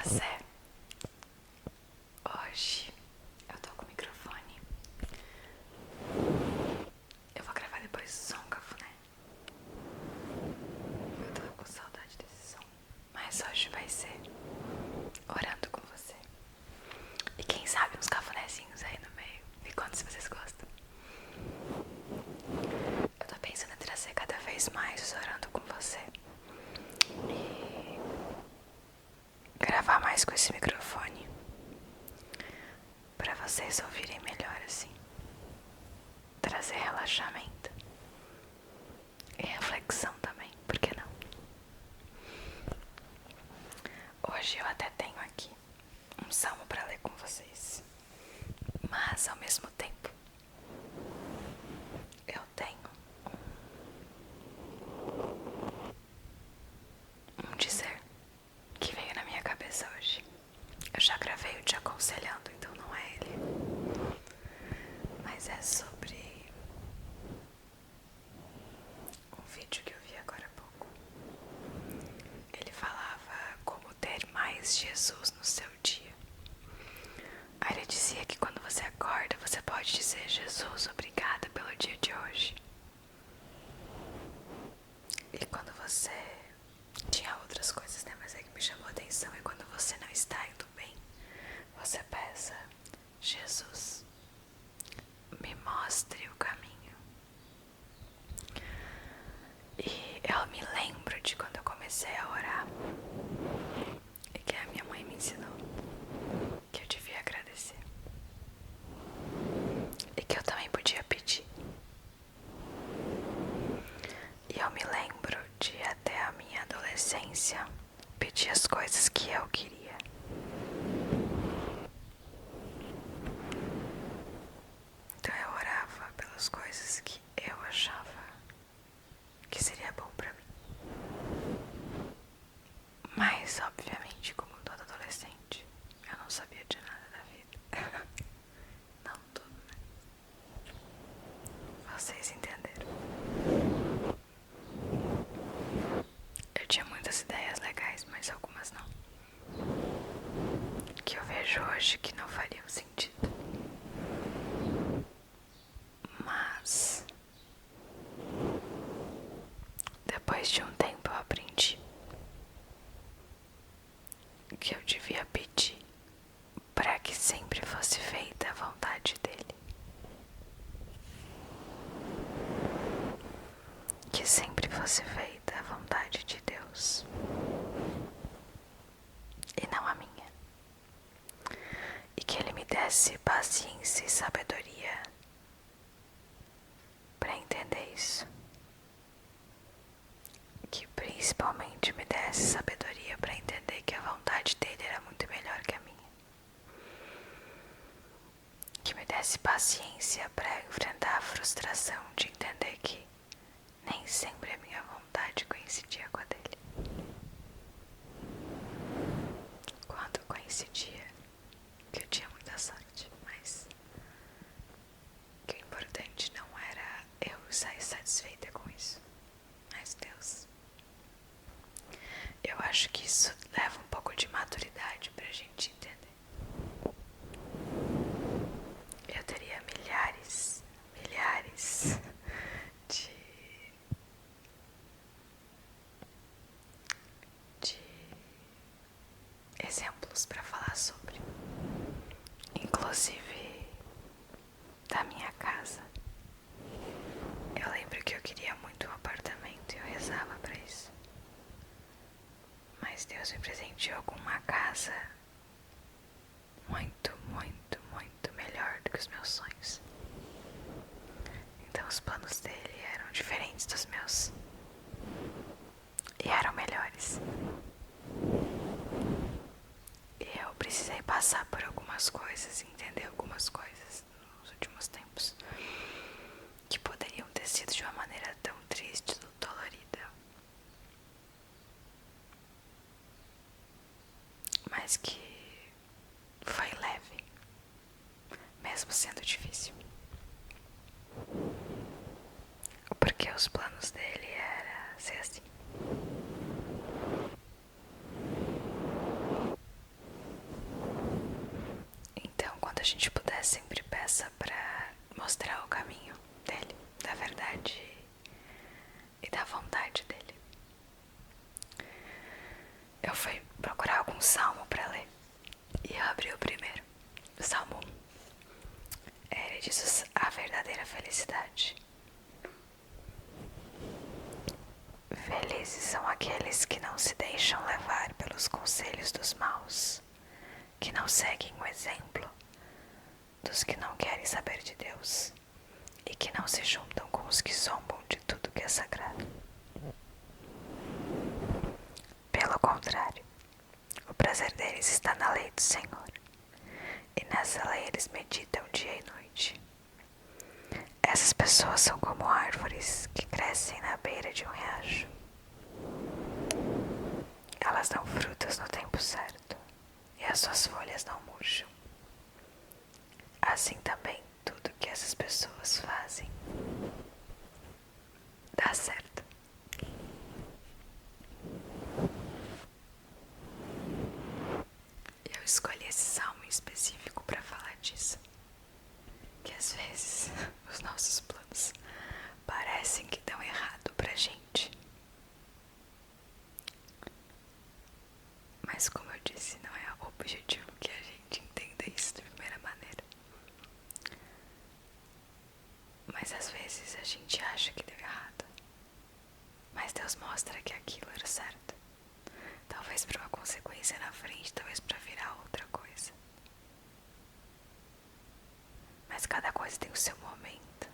você. Hoje eu tô com o microfone. Eu vou gravar depois o som cafuné. Eu tô com saudade desse som. Mas hoje vai ser orando com você. E quem sabe uns cafunézinhos aí no meio. Me conta se vocês gostam. Eu tô pensando em trazer cada vez mais os orando com você. E gravar mais com esse microfone. Pra vocês ouvirem melhor assim. Trazer relaxamento. E reflexão também, por que não? Hoje eu até tenho aqui um salmo para ler com vocês, mas ao mesmo tempo eu tenho um dizer que veio na minha cabeça hoje. Eu já gravei o te aconselhando, então não é ele, mas é sobre um vídeo que eu vi agora há pouco. Ele falava como ter mais Jesus no seu dia. Aí ele dizia que quando você acorda, você pode dizer: Jesus, obrigada pelo dia de hoje. E quando você... tinha outras coisas, né? Mas é que me chamou a atenção. E quando você não está indo bem, você peça: Jesus, me mostre o caminho. E eu me lembro de quando eu comecei a orar e que a minha mãe me ensinou que eu devia agradecer e que eu também podia pedir. E eu me lembro de até a minha adolescência pedir as coisas que eu queria. Então eu orava pelas coisas que eu achava que seria bom pra mim. Mas obviamente, como todo adolescente, eu não sabia de nada da vida. Não tudo, né? Vocês entenderam. Eu tinha muitas ideias legais, mas algumas não. Que eu vejo hoje que não fariam sentido. Mas depois de um tempo eu aprendi que eu devia pedir para que sempre fosse feita a vontade dele. Que sempre fosse feita a vontade de Deus e não a minha. E que ele me desse paciência e sabedoria para entender isso. Que principalmente me desse sabedoria para entender que a vontade dele era muito melhor que a minha. Que me desse paciência para enfrentar a frustração de entender que nem sempre a minha vontade coincidia com a dele. Quando coincidia, que eu tinha muita sorte, mas que o importante não era eu sair satisfeita com isso, mas Deus. Eu acho que isso leva um pouco de maturidade pra gente entender. Eu teria milhares de exemplos para falar sobre, inclusive da minha casa. Eu lembro que eu queria muito um apartamento e eu rezava para isso, mas Deus me presenteou com uma casa muito, muito, muito melhor do que os meus sonhos. Então os planos dele eram diferentes dos meus e eram melhores. E eu precisei passar por algumas coisas, entender algumas coisas nos últimos tempos que poderiam ter sido de uma maneira tão triste, dolorida, mas que foi leve, mesmo sendo difícil, porque os planos dele era ser assim. gente puder, sempre peça pra mostrar o caminho dele, da verdade e da vontade dele. Eu fui procurar algum salmo pra ler e eu abri o primeiro, o Salmo 1. Ele diz a verdadeira felicidade. Felizes são aqueles que não se deixam levar pelos conselhos dos maus, que não seguem o exemplo dos que não querem saber de Deus e que não se juntam com os que zombam de tudo que é sagrado. Pelo contrário, o prazer deles está na lei do Senhor, e nessa lei eles meditam dia e noite. Essas pessoas são como árvores que crescem na beira de um riacho. Elas dão frutas no tempo certo, e as suas folhas não murcham. Assim também tudo que essas pessoas fazem dá certo. Eu escolhi esse salmo em específico para falar disso. Que às vezes os nossos planos parecem que dão errado pra gente. Mas como eu disse, não é o objetivo que a gente entenda isso de primeira maneira. Mas às vezes a gente acha que deu errado. Mas Deus mostra que aquilo era certo. Talvez para uma consequência na frente, talvez para virar outra coisa. Mas cada coisa tem o seu momento.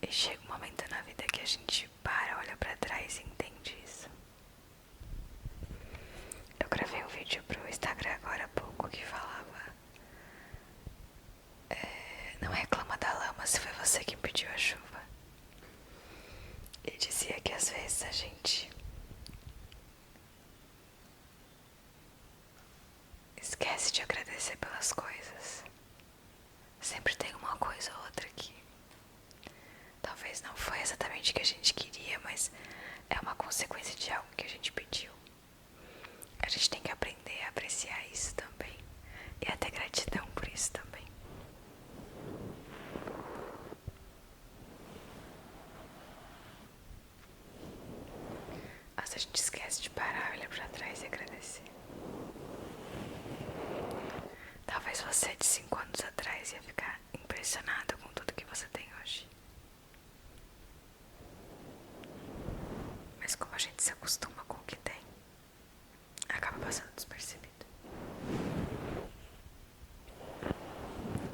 E chega um momento na vida que a gente para, olha pra trás e entende isso. Eu gravei um vídeo pro Instagram agora há pouco que falava: não reclama da lama se foi você que impediu a chuva. E dizia que às vezes a gente esquece de agradecer pelas coisas. Sempre tem uma coisa ou outra que talvez não foi exatamente o que a gente queria, mas é uma consequência de algo que a gente pediu. A gente tem que aprender a apreciar isso também e a ter gratidão por isso também. Mas a gente esquece de parar, olhar pra trás e agradecer. Talvez você de 5 anos atrás ia ficar impressionado com tudo que você tem hoje. Mas como a gente se acostuma com o que tem, acaba passando despercebido.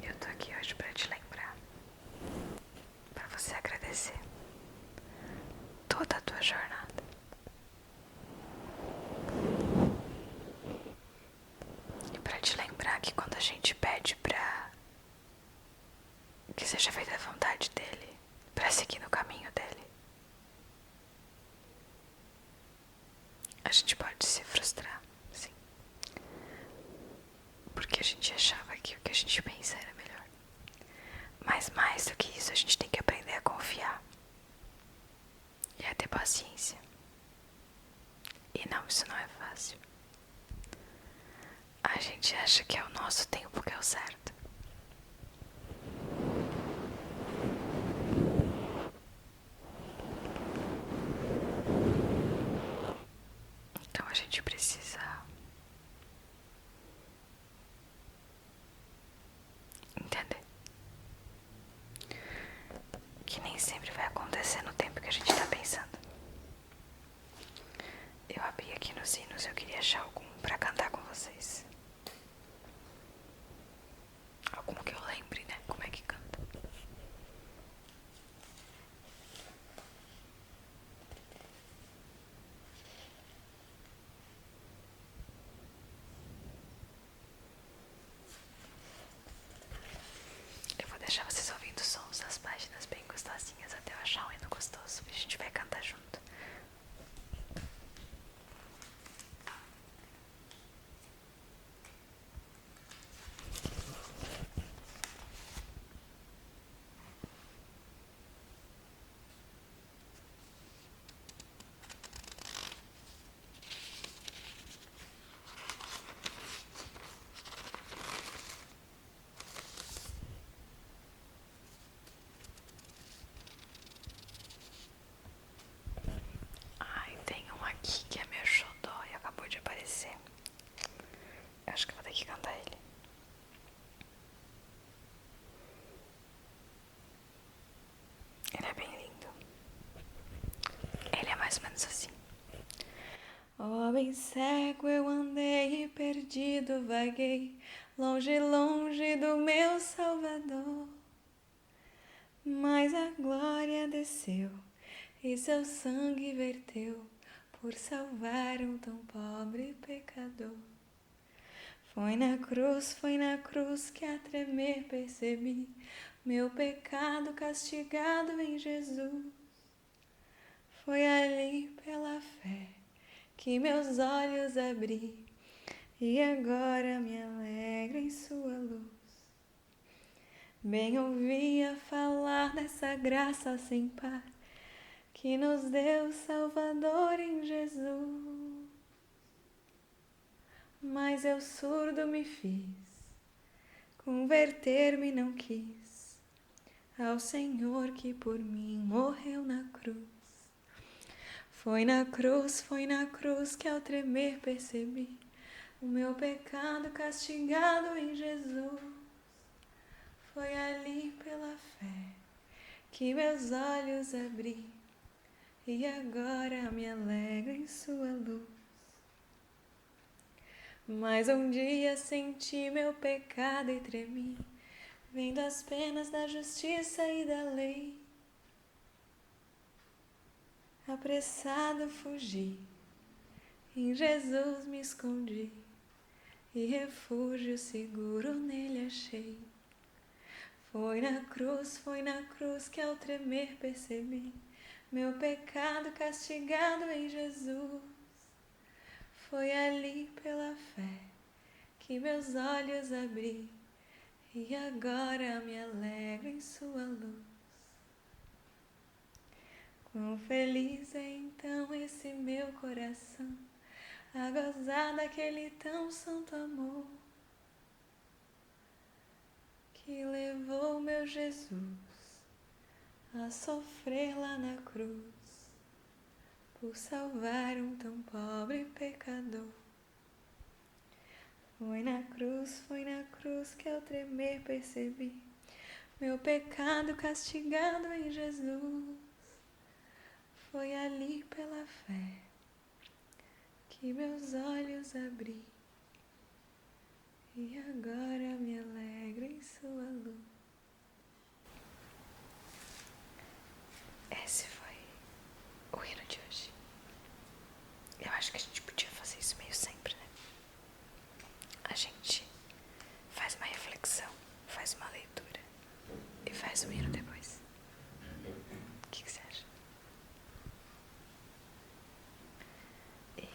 Eu tô aqui hoje pra te lembrar, pra você agradecer toda a tua jornada. E pra te lembrar que quando a gente pede pra que seja feita a vontade dele, pra seguir no caminho dele, a gente pode se frustrar, sim. Porque a gente achava que o que a gente pensa era melhor. Mas mais do que isso, a gente tem que aprender a confiar. E a ter paciência. E não, isso não é fácil. A gente acha que é o nosso tempo que é o certo. Então a gente precisa entender que nem sempre vai acontecer no tempo que a gente tá pensando. Eu abri aqui nos hinos, eu queria achar algum pra cantar com vocês. Algum que eu lembre, né? Como é que canta. Eu vou deixar vocês ouvindo sons das páginas bem gostosinhas até eu achar um hino gostoso e a gente vai cantar junto. acho que eu vou ter que cantar ele. Ele é bem lindo. Ele é mais ou menos assim. Oh, bem cego eu andei e perdido vaguei, longe, longe do meu Salvador. Mas a glória desceu e seu sangue verteu por salvar um tão pobre pecador. Foi na cruz que a tremer percebi meu pecado castigado em Jesus. Foi ali pela fé que meus olhos abri e agora me alegro em sua luz. Bem ouvia falar dessa graça sem par que nos deu Salvador em Jesus. Mas eu surdo me fiz, converter-me não quis ao Senhor que por mim morreu na cruz. Foi na cruz que ao tremer percebi o meu pecado castigado em Jesus. Foi ali pela fé que meus olhos abri e agora me alegro em sua luz. Mas um dia senti meu pecado e tremi, vendo as penas da justiça e da lei. Apressado fugi, em Jesus me escondi e refúgio seguro nele achei. Foi na cruz que ao tremer percebi meu pecado castigado em Jesus. Foi ali pela fé que meus olhos abri e agora me alegro em sua luz. Quão feliz é então esse meu coração a gozar daquele tão santo amor que levou meu Jesus a sofrer lá na cruz por salvar um tão pobre pecador. Foi na cruz que ao tremer percebi meu pecado castigado em Jesus. Foi ali pela fé que meus olhos abri e agora me alegro em sua luz. Esse foi o hino de hoje. Eu acho que a gente podia fazer isso meio sempre, né? A gente faz uma reflexão, faz uma leitura e faz o hino depois. O que você acha? E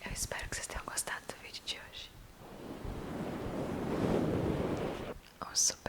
eu espero que vocês tenham gostado do vídeo de hoje. Um super